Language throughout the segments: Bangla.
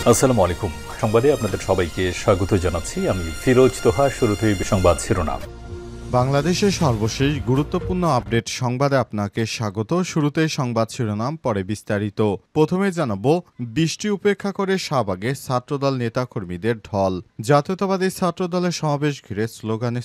আসসালামু আলাইকুম। সংবাদে আপনাদের সবাইকে স্বাগত জানাচ্ছি। আমি ফিরোজ তোহা। শুরুতেই সংবাদ শিরোনাম। বাংলাদেশের সর্বশেষ গুরুত্বপূর্ণ আপডেট সংবাদে আপনাকে স্বাগত। শুরুতেই সংবাদ শিরোনাম, পরে বিস্তারিত। প্রথমে জানাবো, বৃষ্টি উপেক্ষা করে শাহবাগে ছাত্রদল নেতাকর্মীদের ঢল। জাতীয়তাবাদী ছাত্রদলের সমাবেশ ঘিরে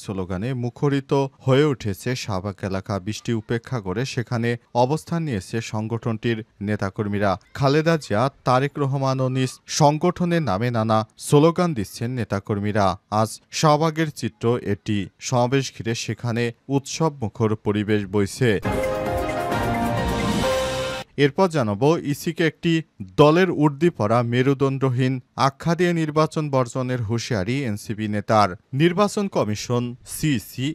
স্লোগানে মুখরিত হয়ে উঠেছে শাহবাগ এলাকা। বৃষ্টি উপেক্ষা করে সেখানে অবস্থান নিয়েছে সংগঠনটির নেতাকর্মীরা। খালেদা জিয়া, তারেক রহমান ও নিজ সংগঠনের নামে নানা স্লোগান দিচ্ছেন নেতাকর্মীরা। আজ শাহবাগের চিত্র এটি। সমাবেশ ঘিরে সেখানে উৎসব মুখর পরিবেশ বইছে। এরপর জানাবো, ইসিকে একটি দলের উর্দি পড়া মেরুদণ্ডহীন আখ্যা দিয়ে নির্বাচন বর্জনের হুঁশিয়ারি এনসিপি নেতার। নির্বাচন কমিশন সিসি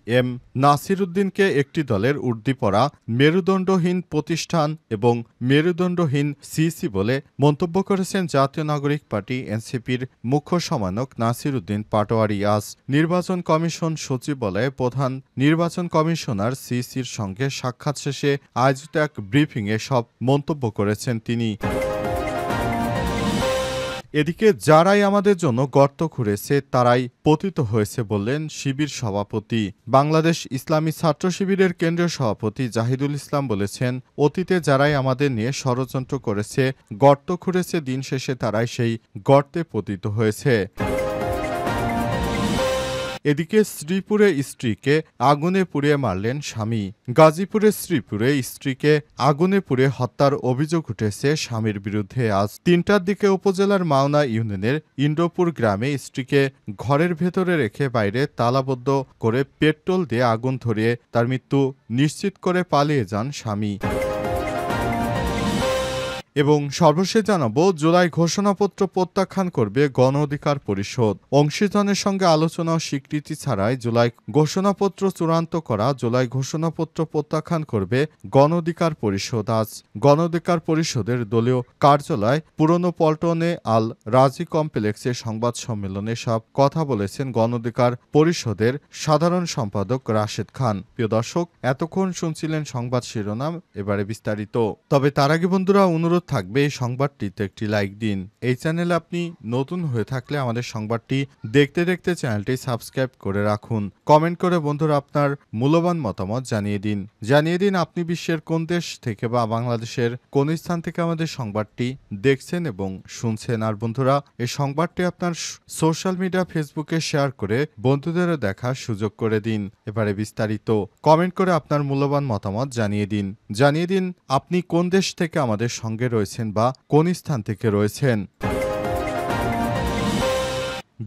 নাসির উদ্দিনকে একটি দলের উর্দি পড়া মেরুদণ্ডহীন প্রতিষ্ঠান এবং মেরুদণ্ডহীন সিসি বলে মন্তব্য করেছেন জাতীয় নাগরিক পার্টি এনসিপির মুখ্য সমন্বয়ক নাসির উদ্দিন পাটোয়ারি। আজ নির্বাচন কমিশন সচিবালয়ে প্রধান নির্বাচন কমিশনার সিসির সঙ্গে সাক্ষাৎ শেষে আয়োজিত এক ব্রিফিংয়ে সব মন্তব্য করেছেন তিনি। এদিকে যারাই আমাদের জন্য গর্ত খুঁড়েছে তারাই পতিত হয়েছে বললেন শিবির সভাপতি। বাংলাদেশ ইসলামী ছাত্র শিবিরের কেন্দ্রীয় সভাপতি জাহিদুল ইসলাম বলেছেন, অতীতে যারাই আমাদের নিয়ে ষড়যন্ত্র করেছে, গর্ত খুঁড়েছে, দিন শেষে তারাই সেই গর্তে পতিত হয়েছে। এদিকে শ্রীপুরে স্ত্রীকে আগুনে পুড়িয়ে মারলেন স্বামী। গাজীপুরের শ্রীপুরে স্ত্রীকে আগুনে পুড়িয়ে হত্যার অভিযোগ উঠেছে স্বামীর বিরুদ্ধে। আজ ৩টার দিকে উপজেলার মাওনা ইউনিয়নের ইন্দ্রপুর গ্রামে স্ত্রীকে ঘরের ভেতরে রেখে বাইরে তালাবদ্ধ করে পেট্রোল দিয়ে আগুন ধরিয়ে তার মৃত্যু নিশ্চিত করে পালিয়ে যান স্বামী। এবং সর্বশেষ জানাবো, জুলাই ঘোষণাপত্র প্রত্যাখ্যান করবে গণ অধিকার পরিষদ। অংশীজনের সঙ্গে আলোচনা ও স্বীকৃতি ছাড়াই জুলাই ঘোষণাপত্র চূড়ান্ত করা জুলাই ঘোষণাপত্র প্রত্যাখ্যান করবে গণ অধিকার পরিষদ। আজ গণ অধিকার পরিষদের দলীয় কার্যালয় পুরনো পল্টনে আল রাজি কমপ্লেক্সে সংবাদ সম্মেলনে সব কথা বলেছেন গণ অধিকার পরিষদের সাধারণ সম্পাদক রাশেদ খান। প্রিয় দর্শক, এতক্ষণ শুনছিলেন সংবাদ শিরোনাম, এবারে বিস্তারিত। তবে তার আগে বন্ধুরা, অনুরোধ থাকবে এই সংবাদটিতে একটি লাইক দিন। এই চ্যানেলে আপনি নতুন হয়ে থাকলে আমাদের সংবাদটি দেখতে দেখতে চ্যানেলটি সাবস্ক্রাইব করে রাখুন। কমেন্ট করে বন্ধুরা আপনার মূল্যবান মতামত জানিয়ে দিন আপনি বিশ্বের কোন দেশ থেকে বা বাংলাদেশের কোন স্থান থেকে আমাদের সংবাদটি দেখছেন এবং শুনছেন। আর বন্ধুরা, এই সংবাদটি আপনার সোশ্যাল মিডিয়া ফেসবুকে শেয়ার করে বন্ধুদেরও দেখার সুযোগ করে দিন। এবারে বিস্তারিত। কমেন্ট করে আপনার মূল্যবান মতামত জানিয়ে দিন আপনি কোন দেশ থেকে আমাদের সঙ্গে রয়েছেন বা কোন স্থান থেকে রয়েছেন।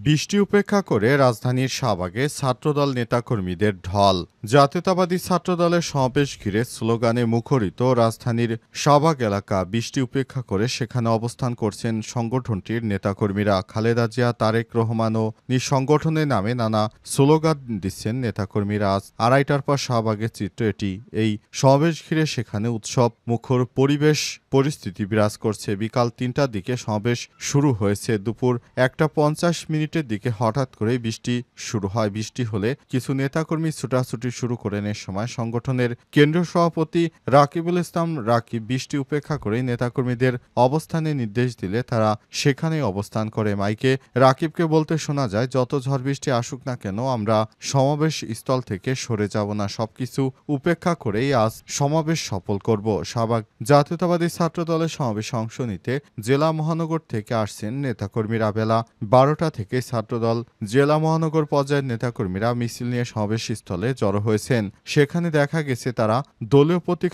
বৃষ্টি উপেক্ষা করে রাজধানীর শাহবাগে ছাত্রদল নেতাকর্মীদের ঢল। জাতীয়তাবাদী ছাত্রদলের সমাবেশ ঘিরে স্লোগানে মুখরিত রাজধানীর শাহবাগ এলাকা। বৃষ্টি উপেক্ষা করে সেখানে অবস্থান করছেন সংগঠনটির নেতাকর্মীরা। খালেদা জিয়া, তারেক রহমান ও নিজ সংগঠনের নামে নানা স্লোগান দিচ্ছেন নেতাকর্মীরা। আজ 2:30টার পর শাহবাগের চিত্র এটি। এই সমাবেশ ঘিরে সেখানে উৎসব মুখর পরিস্থিতি বিরাজ করছে। বিকাল 3টার দিকে সমাবেশ শুরু হয়েছে। দুপুর 1:50 মিনিটের দিকে হঠাৎ করে বৃষ্টি শুরু হয়। বৃষ্টি হলে কিছু নেতাকর্মী ছুটাছুটি শুরু করেন। এ সময় সংগঠনের কেন্দ্রীয় সভাপতি রাকিবুল ইসলাম রাকিব বৃষ্টি উপেক্ষা করে নেতাকর্মীদের অবস্থানের নির্দেশ দিলে তারা সেখানেই অবস্থান করে। মাইকে রাকিবকে বলতে শোনা যায়, যত ঝড় বৃষ্টি আসুক না কেন আমরা সমাবেশ স্থল থেকে সরে যাব না। সবকিছু উপেক্ষা করেই আজ সমাবেশ সফল করব। শাহবাগ জাতীয়তাবাদী ছাত্র দলের সমাবেশে অংশ নিতে জেলা মহানগর থেকে আসছেন নেতাকর্মীরা। বেলা 12টা থেকে ছাত্রদল জেলা মহানগর পর্যায়ের নেতাকর্মীরা মিছিল নিয়ে সমাবেশ স্থলে জড়ো হয়েছেন। সেখানে দেখা গেছে তারা দলীয় প্রতীক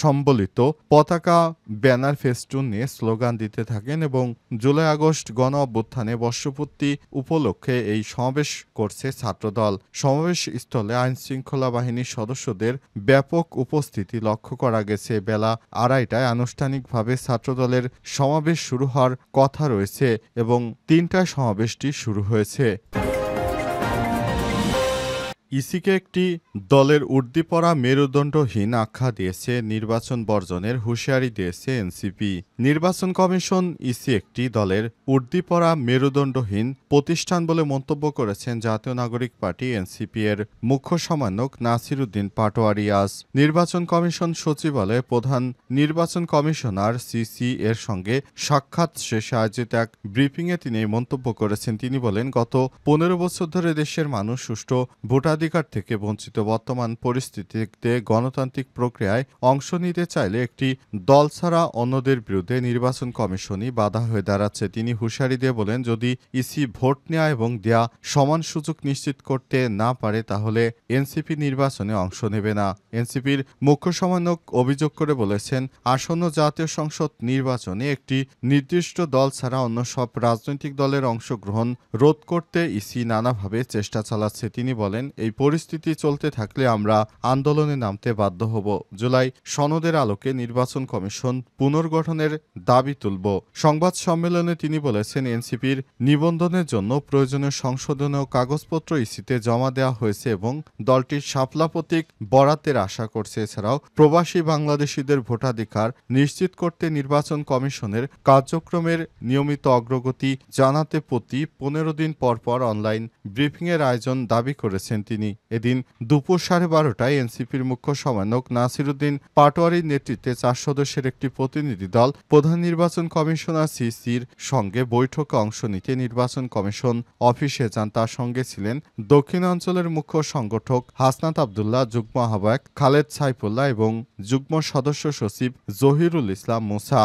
সম্বলিত পতাকা, ব্যানার, ফেস্টুন নিয়ে স্লোগান দিতে থাকেন এবং জুলাই আগস্ট গণ অভ্যুত্থানে বর্ষপূর্তি উপলক্ষে এই সমাবেশ করছে ছাত্রদল। সমাবেশ স্থলে আইন শৃঙ্খলা বাহিনীর সদস্যদের ব্যাপক উপস্থিতি লক্ষ্য করা গেছে। বেলা 2:30টায় আনুষ্ঠানিকভাবে ছাত্রদলের সমাবেশ শুরু হওয়ার কথা রয়েছে এবং 3টায় সমাবেশটি শুরু হয়েছে। ইসিকে একটি দলের উর্দিপড়া মেরুদণ্ডহীন আখ্যা দিয়েছে, নির্বাচন বর্জনের হুঁশিয়ারি দিয়েছে এনসিপি। নির্বাচন কমিশন ইসি একটি দলের উর্দিপড়া মেরুদণ্ডহীন প্রতিষ্ঠান বলে মন্তব্য করেছেন জাতীয় নাগরিক পার্টি এনসিপি এর মুখ্য সমন্বয়ক নাসির উদ্দিন পাটোয়ারি আজ নির্বাচন কমিশন সচিবালয়ে প্রধান নির্বাচন কমিশনার সিসি এর সঙ্গে সাক্ষাৎ শেষে আয়োজিত এক ব্রিফিংয়ে তিনি এই মন্তব্য করেছেন। তিনি বলেন, গত 15 বছর ধরে দেশের মানুষ সুষ্ঠু ভোটাধিকার থেকে বঞ্চিত। বর্তমান পরিস্থিতিতে গণতান্ত্রিক প্রক্রিয়ায় অংশ নিতে চাইলে একটি দল ছাড়া অন্যদের বিরুদ্ধে নির্বাচন কমিশনই বাধা হয়ে দাঁড়াচ্ছে। তিনি হুঁশিয়ারি দিয়ে বলেন, যদি ইসি ভোট নেওয়া এবং দেয়া সমান সুযোগ নিশ্চিত করতে না পারে তাহলে এনসিপি নির্বাচনে অংশ নেবে না। এনসিপির মুখ্য সমন্বয়ক অভিযোগ করে বলেছেন, আসন্ন জাতীয় সংসদ নির্বাচনে একটি নির্দিষ্ট দল ছাড়া অন্য সব রাজনৈতিক দলের অংশগ্রহণ রোধ করতে ইসি নানাভাবে চেষ্টা চালাচ্ছে। তিনি বলেন, এই পরিস্থিতি চলতে থাকলে আমরা আন্দোলনে নামতে বাধ্য হব। জুলাই সনদের আলোকে নির্বাচন কমিশন পুনর্গঠনের দাবি তুলব। সংবাদ সম্মেলনে তিনি বলেছেন, এনসিপির নিবন্ধনের জন্য প্রয়োজনীয় সংশোধনীয় কাগজপত্র ইসিতে জমা দেওয়া হয়েছে এবং দলটির শাপলা প্রতীক বরাদ্দের আশা করছে। এছাড়াও প্রবাসী বাংলাদেশিদের ভোটাধিকার নিশ্চিত করতে নির্বাচন কমিশনের কার্যক্রমের নিয়মিত অগ্রগতি জানাতে প্রতি 15 দিন পর পর অনলাইন ব্রিফিংয়ের আয়োজন দাবি করেছেন তিনি। এদিন দুপুর 12:30টায় এনসিপির মুখ্য সমন্বয়ক নাসির উদ্দিন পাটোয়ারির নেতৃত্বে 4 সদস্যের একটি প্রতিনিধি দল প্রধান নির্বাচন কমিশনার সিসির সঙ্গে বৈঠকে অংশ নিতে নির্বাচন কমিশন অফিসে যান। তার সঙ্গে ছিলেন দক্ষিণাঞ্চলের মুখ্য সংগঠক হাসনাত আব্দুল্লাহ, যুগ্ম আহ্বায়ক খালেদ সাইফুল্লাহ এবং যুগ্ম সদস্য সচিব জহিরুল ইসলাম মুসা।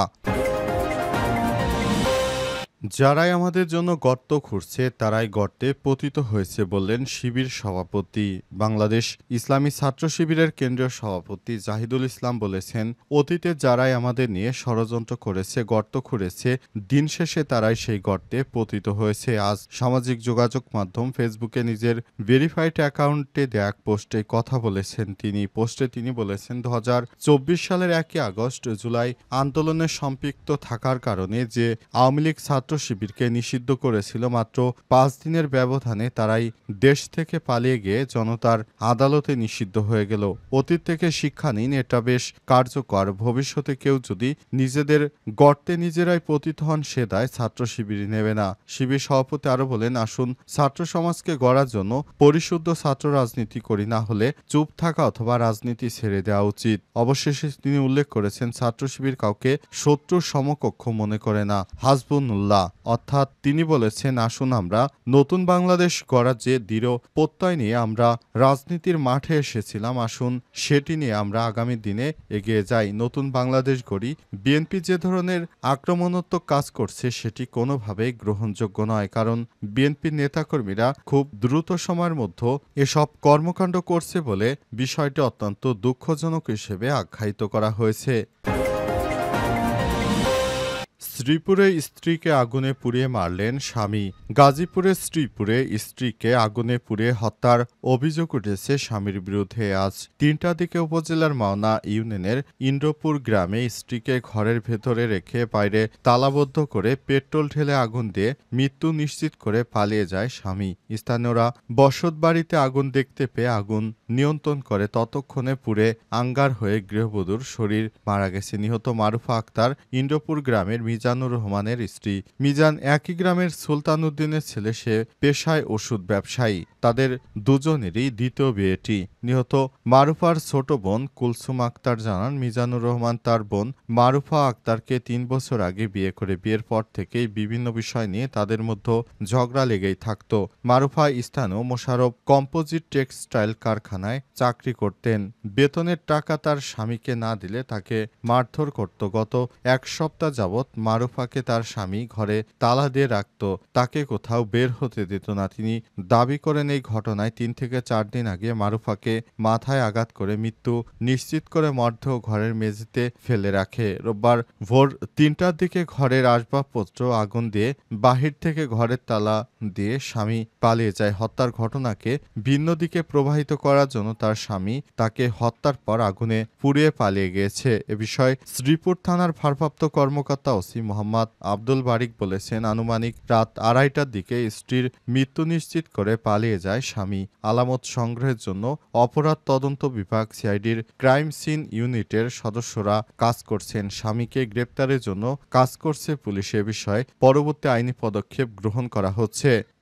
যারাই আমাদের জন্য গর্ত খুঁড়ছে তারাই গর্তে পতিত হয়েছে বললেন শিবির সভাপতি। বাংলাদেশ ইসলামী ছাত্র শিবিরের কেন্দ্রীয় সভাপতি জাহিদুল ইসলাম বলেছেন, অতীতে যারাই আমাদের নিয়ে ষড়যন্ত্র করেছে, গর্ত খুঁড়েছে, দিন শেষে তারাই সেই গর্তে পতিত হয়েছে। আজ সামাজিক যোগাযোগ মাধ্যম ফেসবুকে নিজের ভেরিফাইড অ্যাকাউন্টে দেয়া এক পোস্টে কথা বলেছেন তিনি। পোস্টে তিনি বলেছেন, 2024 সালের 1 আগস্ট জুলাই আন্দোলনে সম্পৃক্ত থাকার কারণে যে আওয়ামী লীগ ছাত্র শিবিরকে নিষিদ্ধ করেছিল, মাত্র 5 দিনের ব্যবধানে তারাই দেশ থেকে পালিয়ে গিয়ে জনতার আদালতে নিষিদ্ধ হয়ে গেল। অতীত থেকে শিক্ষা নিন, এটা বেশ কার্যকর। ভবিষ্যতে কেউ যদি নিজেদের গর্তে নিজেরাই পতিত হন সে দায় ছাত্র শিবির নেবে না। শিবির সভাপতি আরো বলেন, আসুন ছাত্র সমাজকে গড়ার জন্য পরিশুদ্ধ ছাত্র রাজনীতি করি, না হলে চুপ থাকা অথবা রাজনীতি ছেড়ে দেওয়া উচিত। অবশেষে তিনি উল্লেখ করেছেন, ছাত্র শিবির কাউকে শত্রুর সমকক্ষ মনে করে না। হাসবুল্লাহ, অর্থাৎ তিনি বলেছেন, আসুন আমরা নতুন বাংলাদেশ গড়ার যে দৃঢ় প্রত্যয় নিয়ে আমরা রাজনীতির মাঠে এসেছিলাম, আসুন সেটি নিয়ে আমরা আগামী দিনে এগিয়ে যাই, নতুন বাংলাদেশ গড়ি। বিএনপি যে ধরনের আক্রমণাত্মক কাজ করছে সেটি কোনোভাবেই গ্রহণযোগ্য নয়, কারণ বিএনপির নেতাকর্মীরা খুব দ্রুত সময়ের মধ্যে এসব কর্মকাণ্ড করছে বলে বিষয়টি অত্যন্ত দুঃখজনক হিসেবে আখ্যায়িত করা হয়েছে। শ্রীপুরে স্ত্রীকে আগুনে পুড়িয়ে মারলেন স্বামী। গাজীপুরের শ্রীপুরে স্ত্রীকে আগুনে পুড়িয়ে হত্যার অভিযোগ উঠেছে স্বামীর বিরুদ্ধে। আজ 3টার দিকে উপজেলার মাওনা ইউনিয়নের ইন্দ্রপুর গ্রামে স্ত্রীকে ঘরের ভেতরে রেখে বাইরে তালাবদ্ধ করে পেট্রোল ঢেলে আগুন দিয়ে মৃত্যু নিশ্চিত করে পালিয়ে যায় স্বামী। স্থানীয়রা বসতবাড়িতে আগুন দেখতে পেয়ে আগুন নিয়ন্ত্রণ করে, ততক্ষণে পুড়ে আঙ্গার হয়ে গৃহবধূর শরীর মারা গেছে। নিহত মারুফা আক্তার ইন্দ্রপুর গ্রামের মিজানুর রহমানের স্ত্রী। মিজান একই গ্রামের সুলতান উদ্দিনের ছেলে, সে পেশায় ওষুধ ব্যবসায়ী। তাদের দুজনেরই দ্বিতীয় বিয়েটি। নিহত মারুফার ছোট বোন কুলসুম আক্তার জানান, মিজানুর রহমান তার বোন মারুফা আক্তারকে 3 বছর আগে বিয়ে করে। বিয়ের পর থেকেই বিভিন্ন বিষয় নিয়ে তাদের মধ্যে ঝগড়া লেগেই থাকত। মারুফা স্থানীয় মোশাররফ কম্পোজিট টেক্সটাইল কারখানায় চাকরি করতেন। বেতনের টাকা তার স্বামীকে না দিলে তাকে মারধর করত। গত 1 সপ্তাহ যাবৎ মারুফাকে তার স্বামী ঘরে তালা দিয়ে রাখত, তাকে কোথাও বের হতে দিত না। তিনি দাবি করেন, এই ঘটনায় 3 থেকে 4 দিন আগে মারুফাকে মাথায় আঘাত করে মৃত্যু নিশ্চিত করে মর্ধ ঘরের মেঝেতে ফেলে রাখে। রোববার ভোর 3টার দিকে ঘরের আসবাবপত্র আগুন দিয়ে বাহির থেকে ঘরের তালা দিয়ে স্বামী পালিয়ে যায়। হত্যার ঘটনাকে ভিন্ন দিকে প্রবাহিত করার জন্য তার স্বামী তাকে হত্যার পর আগুনে পুড়িয়ে পালিয়ে গিয়েছে। এ বিষয়ে শ্রীপুর থানার ভারপ্রাপ্ত কর্মকর্তা ওসি মোহাম্মদ আব্দুল বারিক বলেছেন, আনুমানিক রাত 2:30টার দিকে স্ত্রীর মৃত্যু নিশ্চিত করে পালিয়ে যায় স্বামী। আলামত সংগ্রহের জন্য অপরাধ তদন্ত বিভাগ সিআইডির ক্রাইম সিন ইউনিটের সদস্যরা কাজ করছেন। স্বামীকে গ্রেপ্তারের জন্য কাজ করছে পুলিশ। এ বিষয়ে পরবর্তী আইনি পদক্ষেপ গ্রহণ করা হচ্ছে।